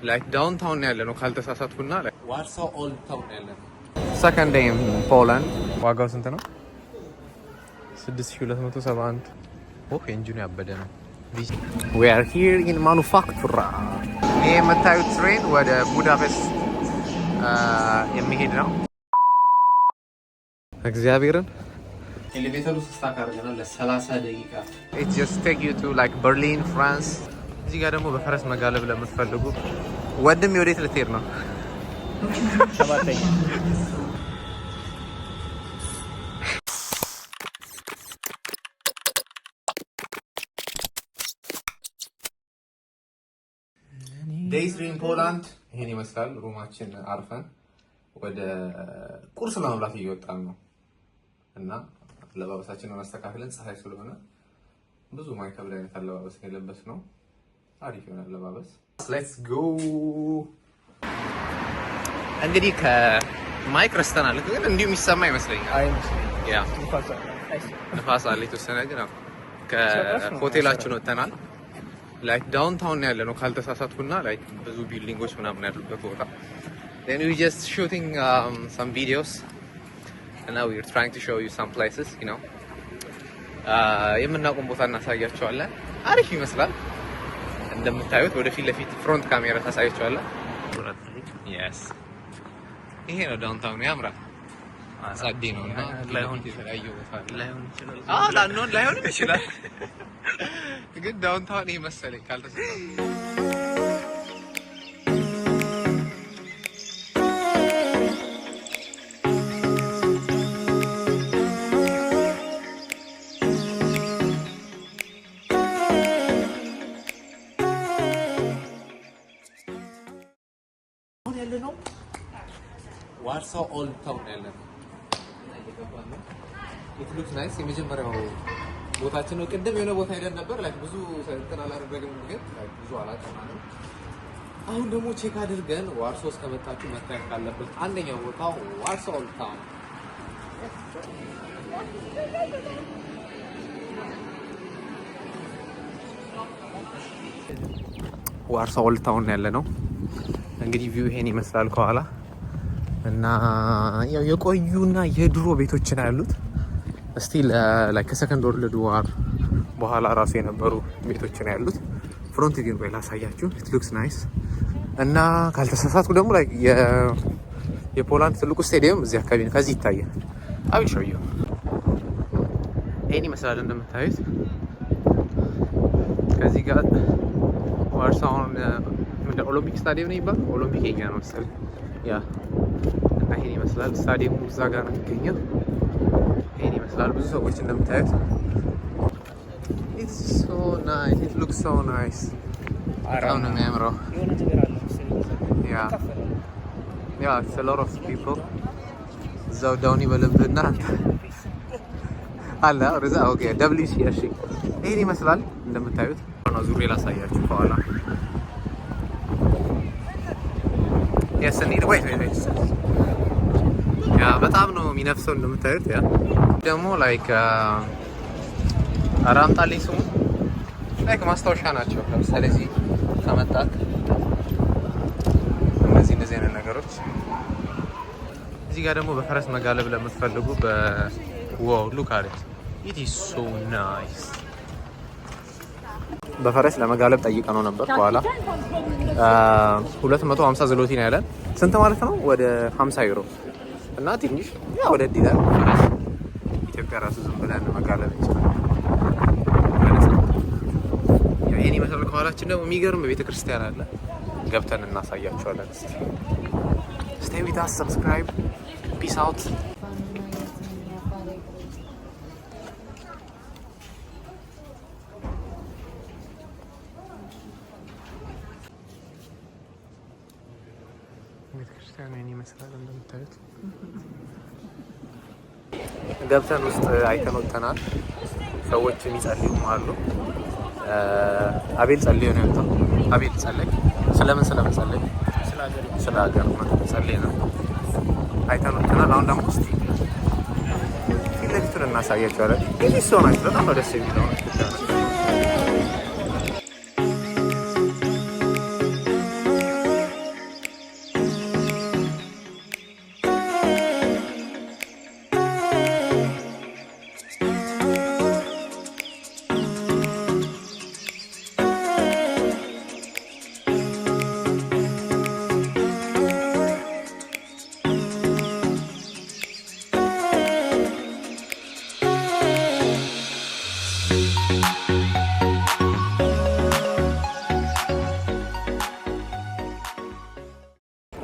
like downtown ያለ ነው ካልተሳሳትኩና like Warsaw Old Town ያለ ነው። Second day in Poland ዋጋው ስንት ነው? 6271 ኦኬ ኢንጂኑ ያበደ ነው። We are here in Manufaktura. ይሄ የምታዩት ትሬን ወደ ቡዳፔስት የሚሄድ ነው። እግዚአብሔርን ኤሌቬተር ውስጥ ስታክ አድርገናል ለ30 ደቂቃ። It just take you to like Berlin, France. እዚህ ጋር ደግሞ በፈረስ መጋለብ ለምትፈልጉ ወንድም ወዴት ልትሄድ ነው? ሰባተኛ Days in Poland ይሄን ይመስላል። ሩማችን አርፈን ወደ ቁርስ ለመብላት እየወጣን ነው እና አለባበሳችንን ማስተካከልን ፀሐይ ስለሆነ ብዙ ማይከብድ አይነት አለባበስ የለበስ ነው። አሪፍ የሆነ አለባበስ። Let's go። እንግዲህ ከማይክ ረስተናል፣ ግን እንዲሁ የሚሰማ ይመስለኛል። ያ ንፋስ አለ የተወሰነ፣ ግን ከሆቴላችን ወጥተናል። ላይክ ዳውንታውን ያለ ነው ካልተሳሳትኩና ላይክ ብዙ ቢልዲንጎች ምናምን ያሉበት ቦታ። Then we just shooting some videos and now we're trying to show you some places, you know. የምናውቀውን ቦታ እናሳያቸዋለን። አሪፍ ይመስላል። እንደምታዩት ወደፊት ለፊት ፍሮንት ካሜራ ታሳያቸዋለን። yes ይሄ ነው ዳውንታውን። ያምራል። ጸዴ ነው እና ላይሆን የተለያየ ቦታ ላይሆን ይችላል ግን ዳውንታውን ይሄ መሰለኝ ካልተሳሳትኩ። Warsaw Old Town ያለ ነው። It looks nice። የመጀመሪያው ቦታችን ነው። ቅድም የሆነ ቦታ ሄደን ነበር like ብዙ እንትን አላደረግንም፣ ግን like ብዙ አላጠናንም። አሁን ደግሞ ቼክ አድርገን ዋርሶ እስከመጣችሁ መታየት ካለበት አንደኛው ቦታ Warsaw Old Town። Warsaw Old Town ያለ ነው። እንግዲህ ቪው ይሄን ይመስላል ከኋላ እና ያው የቆዩና የድሮ ቤቶች ነው ያሉት። ስቲል ላይክ ከሰከንድ ወርልድ ዋር በኋላ ራሱ የነበሩ ቤቶች ነው ያሉት። ፍሮንት ቪው ወይ ላሳያችሁ። ኢት ሉክስ ናይስ። እና ካልተሳሳትኩ ደግሞ ላይክ የፖላንድ ትልቁ ስቴዲየም እዚህ አካባቢ ነው። ከዚህ ይታያል። አይ ሾው ዩ ይሄን ይመስላል እንደምታዩት። ከዚህ ጋር ዋርሳውን ምንድን ኦሎምፒክ ስታዲየም ነው ይባላል። ኦሎምፒክ የኛ ነው መሰለኝ ያ። እና ይሄን ይመስላል ስታዲየሙ እዛ ጋር ነው የሚገኘው። ይሄን ይመስላል ብዙ ሰዎች እንደምታዩት። It's so nice. It looks so nice. በጣም ነው የሚያምረው። ያ it's a lot of people። እዛው ዳውን ይበልብና አለ ወደዛ። ኦኬ WC እሺ። ይሄን ይመስላል እንደምታዩት። ነው ዙሬ ላሳያችሁ ከኋላ Yes, I need to wait. ያ በጣም ነው የሚነፍሰው እንደምታዩት። ያ ደግሞ ላይክ አራምጣልኝ ስሙ ላይክ ማስታወሻ ናቸው። ለምሳሌ እዚህ ከመጣክ እነዚህ አይነት ነገሮች። እዚህ ጋር ደግሞ በፈረስ መጋለብ ለምትፈልጉ በዋው ሉክ አት ኢት ኢት ኢዝ ሶ ናይስ። በፈረስ ለመጋለብ ጠይቀነው ነበር በኋላ 250 ዝሎቲ ነው ያለን። ስንት ማለት ነው? ወደ 50 ዩሮ እና ትንሽ ያው ወደ ዲላር ኢትዮጵያ ራሱ ዝም ብለን መጋለብ እንችላለን። ያው የኔ መሰል ከኋላችን ደግሞ የሚገርም ቤተክርስቲያን አለ። ገብተን እናሳያቸዋለን። Stay with us, subscribe. Peace out. ቤተክርስቲያኑ የኔ ይመስላል እንደምታዩት። ገብተን ውስጥ አይተን ወጥተናል። ሰዎች የሚጸልዩም አሉ። አቤል ጸልዮ ነው የወጣው። አቤል ጸለይ። ስለምን ጸለይ? ስለ ሀገር ጸለይ ነው። አይተን ወጥተናል። አሁን ደግሞ እስኪ ፊት ለፊቱን እናሳያቸዋለን። እዚህ ሰው ናቸው። በጣም ነው ደስ የሚለው።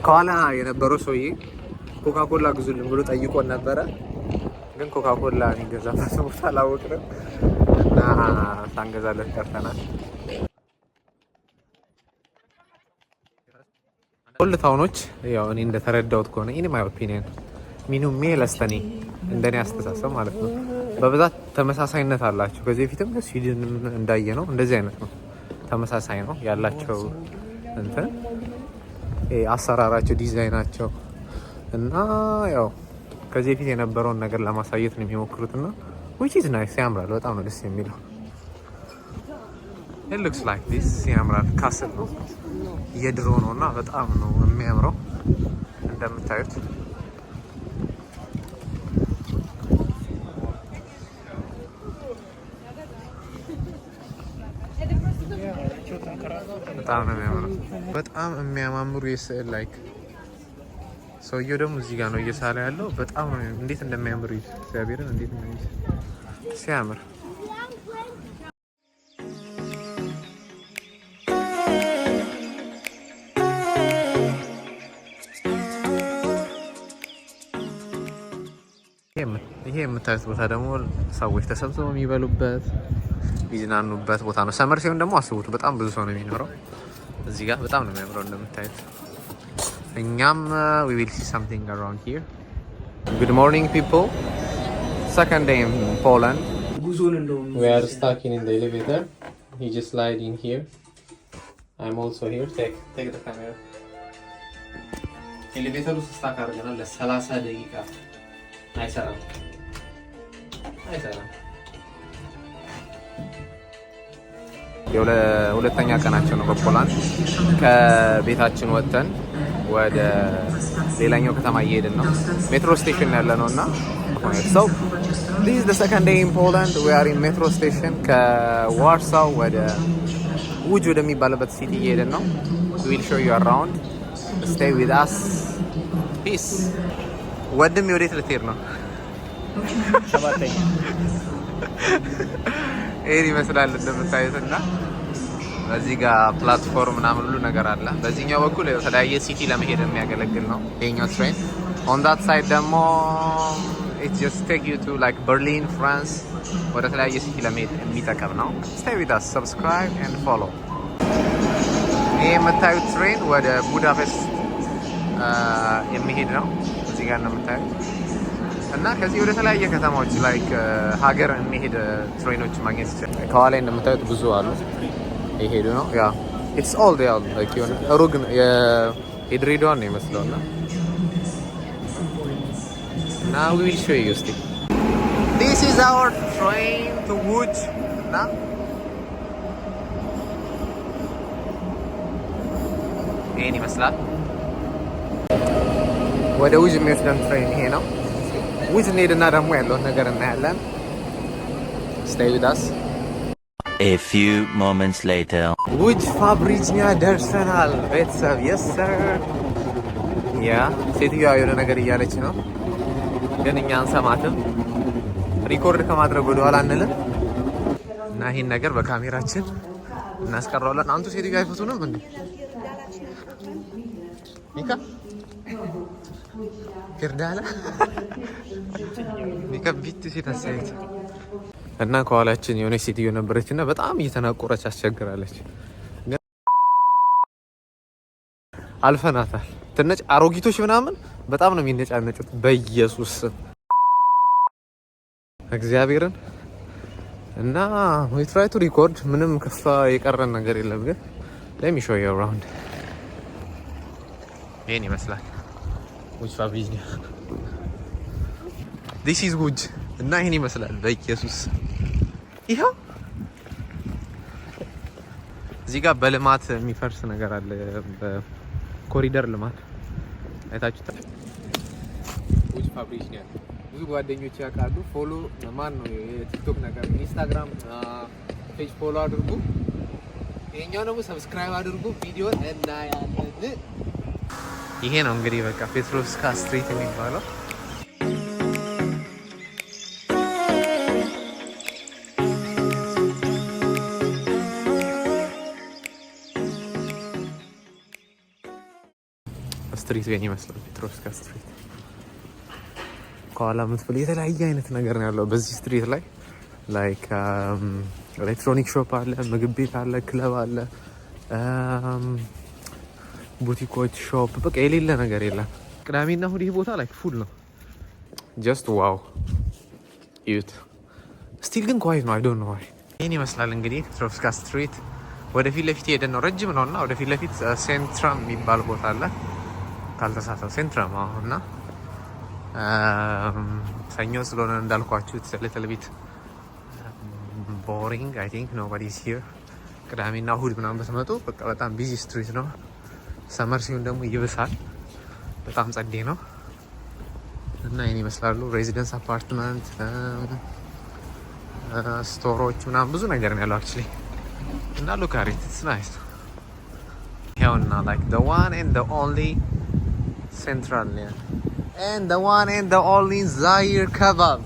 ከኋላ የነበረው ሰውዬ ኮካኮላ ግዙልን ብሎ ጠይቆን ነበረ፣ ግን ኮካኮላ የሚገዛበት ቦታ አላወቅንም እና ሳንገዛለት ቀርተናል። ሁሉ ታውኖች ያው እኔ እንደተረዳሁት ከሆነ ኢን ማይ ኦፒኒየን ሚኒው ሜለስተኒ እንደኔ አስተሳሰብ ማለት ነው በብዛት ተመሳሳይነት አላቸው። ከዚህ በፊትም ስዊድን እንዳየ ነው እንደዚህ አይነት ነው፣ ተመሳሳይ ነው ያላቸው እንትን አሰራራቸው፣ ዲዛይናቸው እና ያው ከዚህ በፊት የነበረውን ነገር ለማሳየት ነው የሚሞክሩት እና which is nice ያምራል። በጣም ነው ደስ የሚለው። it looks like this ያምራል። ካስል ነው የድሮ ነው እና በጣም ነው የሚያምረው እንደምታዩት። በጣም ነው የሚያምረው። በጣም የሚያማምሩ የስዕል ላይክ ሰውየው ደግሞ እዚህ ጋር ነው እየሳለ ያለው። በጣም ነው እንዴት እንደሚያምር እግዚአብሔርን እንዴት ነው ሲያምር። ይሄ የምታዩት ቦታ ደግሞ ሰዎች ተሰብስበው የሚበሉበት የሚዝናኑበት ቦታ ነው። ሰመር ሲሆን ደግሞ አስቡት በጣም ብዙ ሰው ነው የሚኖረው እዚህ ጋር። በጣም ነው የሚያምረው እንደምታዩት። እኛም we will see something around here. Good morning people. Second day in Poland. We are stuck in the elevator. He just slide in here. I'm also here. Take the camera. ኤሌቬተር ውስጥ ስታክ አድርገናል ለ30 ደቂቃ። አይሰራም። የሁለተኛ ቀናችን ነው በፖላንድ። ከቤታችን ወጥተን ወደ ሌላኛው ከተማ እየሄድን ነው። ሜትሮ ስቴሽን ያለ ነው እና so this is the second day in Poland. We are in metro station ከዋርሳው ወደ ውጅ ወደሚባልበት ሲቲ እየሄድን ነው። We will show you around. Stay with us. Peace. ወድም ወዴት ልትሄድ ነው? ሰባተኛ ይሄን ይመስላል እንደምታዩት እና በዚህ ጋር ፕላትፎርም ምናምን ሁሉ ነገር አለ። በዚህኛው በኩል የተለያየ ሲቲ ለመሄድ የሚያገለግል ነው ይሄኛው ትሬን። on that side ደግሞ it just take you to like Berlin, France ወደ ተለያየ ሲቲ ለመሄድ የሚጠቅም ነው። stay with us, subscribe and follow። ይሄ የምታዩት ትሬን ወደ ቡዳፔስት የሚሄድ ነው እዚህ ጋር ነው የምታዩት እና ከዚህ ወደ ተለያየ ከተማዎች ላይክ ሀገር የሚሄድ ትሬኖች ማግኘት ይችላል። ከኋላ እንደምታዩት ብዙ አሉ ይሄዱ ነው። ያ it's all there like you know ሩግ የድሬዳዋ ነው የሚመስለው እና now we will show you still. This is our train to Łódź na ይሄን ይመስላል። ወደ ውጅ የሚወስደን ትሬን ይሄ ነው። ውጅ እንሄድና ደግሞ ያለውን ነገር እናያለን። stay with us. A few moments later. ውጅ ፋብሪኛ ደርሰናል ቤተሰብ። yes sir። ያ ሴትዮዋ የሆነ ነገር እያለች ነው ግን እኛ አንሰማትም። ሪኮርድ ከማድረግ ወደ ኋላ አንልም እና ይሄን ነገር በካሜራችን እናስቀረዋለን። አንቱ ሴትዮዋ አይፈቱንም እንዴ? ሚካ ይርዳላ ሚካ ቢት ሲታሰይት እና ከኋላችን የሆነች ሴትዮ ነበረች እና በጣም እየተናቆረች አስቸግራለች። አልፈናታል። ትነጭ አሮጊቶች ምናምን በጣም ነው የሚነጫነጩት። በኢየሱስ እግዚአብሔርን እና we try to record ምንም ከፋ የቀረን ነገር የለም ግን let me show you around። ይሄን ይመስላል ውጅ ፋብሪኛ። this is ውጅ እና ይሄን ይመስላል በኢየሱስ። ይሄው እዚህ ጋር በልማት የሚፈርስ ነገር አለ፣ በኮሪደር ልማት አይታችሁታል። ውጅ ፋብሪኛ ብዙ ጓደኞች ያውቃሉ። ፎሎ ማን ነው የቲክቶክ ነገር ኢንስታግራም ፔጅ ፎሎ አድርጉ። ይሄኛው ደግሞ ሰብስክራይብ አድርጉ። ቪዲዮ እናያለን። ይሄ ነው እንግዲህ በቃ ፔትሮቭስካ ስትሪት የሚባለው። ስትሪት ይሄን ይመስላል። ፔትሮቭስካ ስትሪት ከኋላ የምትፈል የተለያየ አይነት ነገር ነው ያለው በዚህ ስትሪት ላይ ላይክ ኤሌክትሮኒክ ሾፕ አለ፣ ምግብ ቤት አለ፣ ክለብ አለ፣ ቡቲኮች፣ ሾፕ በቃ የሌለ ነገር የለም። ቅዳሜና እሁድ ይህ ቦታ ላይክ ፉል ነው። ጀስት ዋው ዩት ስቲል ግን ኳይት ነው። አይ ዶንት ኖ ዋይ። ይህን ይመስላል እንግዲህ ፔትሮቭስካ ስትሪት። ወደፊት ለፊት ሄደን ነው ረጅም ነው እና ወደፊት ለፊት ሴንትራም የሚባል ቦታ አለ ካልተሳሳው ሴንትራም እና ሰኞ ስለሆነ እንዳልኳችሁ ሊትል ቢት ቦሪንግ አይ ቲንክ ኖባዲ ኢዝ ሂር። ቅዳሜና እሁድ ምናምን በተመጡ በቃ በጣም ቢዚ ስትሪት ነው። ሰመር ሲሆን ደግሞ ይብሳል። በጣም ጸዴ ነው እና ይህን ይመስላሉ። ሬዚደንስ አፓርትመንት፣ ስቶሮች ምናምን ብዙ ነገር ነው ያለው አክቹሊ እና ሉክ አት ኢት ኢትስ ናይስ። ይኸውና ላይክ the one and the only central and the one and the only Zaire kebab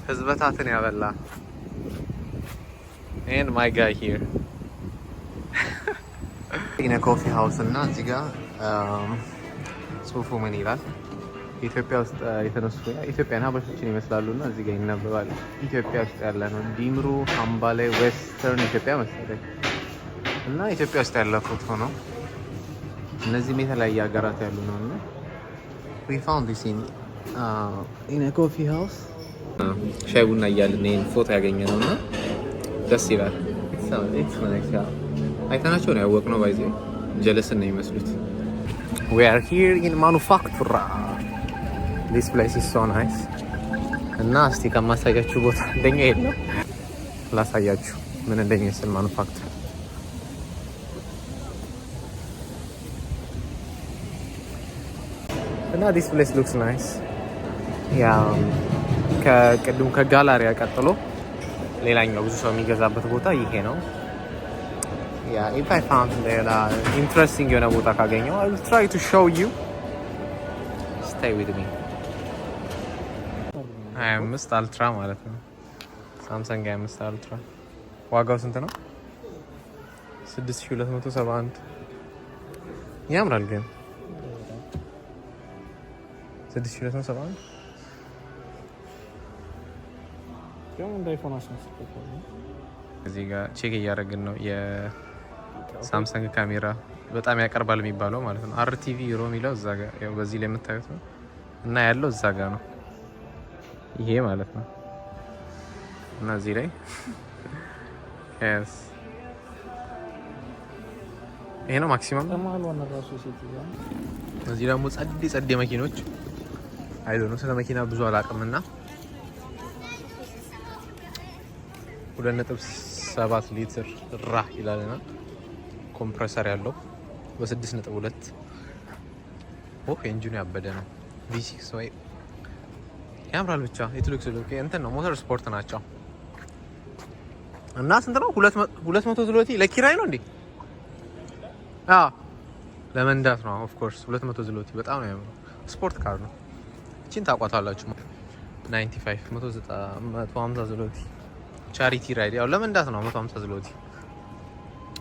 ህዝበታትን ያበላ and my guy here in a coffee house እና እዚህ ጋር ጽሁፉ ምን ይላል? ኢትዮጵያ ውስጥ የተነሱ ኢትዮጵያን ሀበሾችን ይመስላሉ እና እዚህ ጋር ይነበባል። ኢትዮጵያ ውስጥ ያለ ነው። ዲምሩ አምባሌ ዌስተርን ኢትዮጵያ መሰለኝ እና ኢትዮጵያ ውስጥ ያለ ፎቶ ነው። እነዚህም የተለያየ ሀገራት ያሉ ነው እና we found this in a coffee house ሻይ ቡና እያልን ይሄን ፎቶ ያገኘ ነው እና ደስ ይላል። አይተናቸው ነው ያወቅነው። ባይዜ ጀለስን ነው የሚመስሉት። we are here in Manufactura. This place is so nice. እና እስቲ ከማሳያችሁ ቦታ እንደኛ የለም ላሳያችሁ ምን እንደሚመስል ማኑፋክቸር እና this place looks nice. ያ ከቅድም ከጋላሪያ ቀጥሎ ሌላኛው ብዙ ሰው የሚገዛበት ቦታ ይሄ ነው። ያ if I found ሌላ interesting የሆነ ቦታ ካገኘው I will try to show you. Stay with me. 25 አልትራ ማለት ነው። ሳምሰንግ 25 አልትራ ዋጋው ስንት ነው? 6271 ያምራል ግን 6271 እዚህ ጋር ቼክ እያደረግን ነው። የሳምሰንግ ካሜራ በጣም ያቀርባል የሚባለው ማለት ነው። RTV ዩሮ የሚለው እዛ ጋር ያው በዚህ ላይ የምታዩት ነው እና ያለው እዛ ጋር ነው ይሄ ማለት ነው። እና እዚህ ላይ yes ይሄ ነው ማክሲመም። እዚህ ደግሞ ጸዴ መኪኖች አይዶ ነው። ስለ መኪና ብዙ አላውቅምና 2.7 ሊትር ራ ይላልና ኮምፕረሰር ያለው በ6.2 ኢንጂኑ ያበደ ነው። V6 ወይ ያምራል ብቻ የትሉክስ ሉክ እንትን ነው። ሞተር ስፖርት ናቸው እና ስንት ነው? 200 ዝሎቲ ለኪራይ ነው እንዴ? አዎ ለመንዳት ነው። ኦፍ ኮርስ 200 ዝሎቲ በጣም ነው ያምራል። ስፖርት ካር ነው። እቺን ታቋታላችሁ 95 150 ዝሎቲ ቻሪቲ ራይድ ያው ለመንዳት ነው 150 ዝሎቲ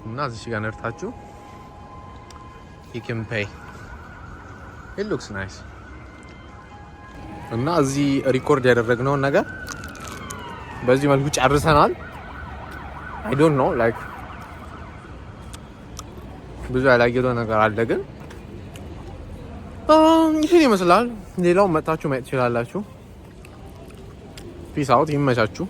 እና እዚህ ጋር ነርታችሁ you can pay. It looks nice. እና እዚህ ሪኮርድ ያደረግነውን ነገር በዚህ መልኩ ጨርሰናል። I don't know like ብዙ ያላየነው ነገር አለ ግን ይሄን ይመስላል። ሌላው መጣችሁ ማየት ትችላላችሁ። ፒስ አውት። ይመቻችሁ።